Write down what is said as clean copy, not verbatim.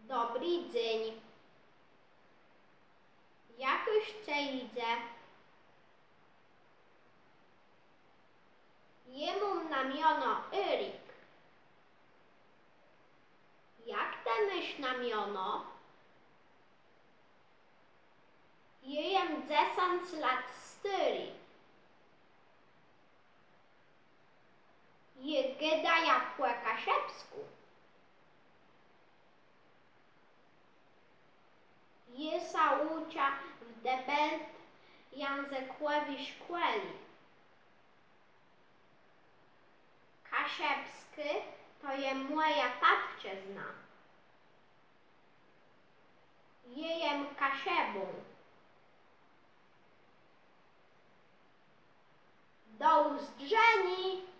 Dobrý dzień. Jakoś cię idzie. Jemu namiono Erik. Jak te mysz namiono? Jejem 10 lat styri. Je gedaja po kaszepsku. Je saucia w debelt językowi szkoli. Kaszepsky to je moja tatczyzna. Jejem kaszebą. Do uzdrzeni!